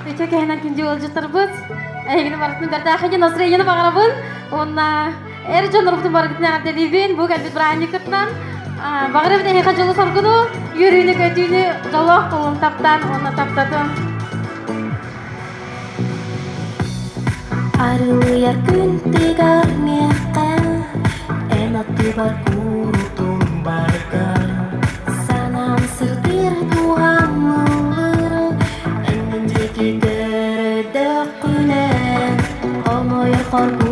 Ütü kehenan kinci olcutarбыз. Әйгіні барытын бәрді ақыны настроение бағарабын. Онна әр жанрыптың барғытын әғарделейбін. Бұл әлбет бір аникыртынан. Бағарабын әйға жолы соргыну. Үйіріні көтүйіні жолақ қолын таптан, онна таптатын. Arılıyar güntigar miekka Enatti var kuulutun barka Sanam sertir tuhan mulur Engin jeki teredek kunen Omo ya korku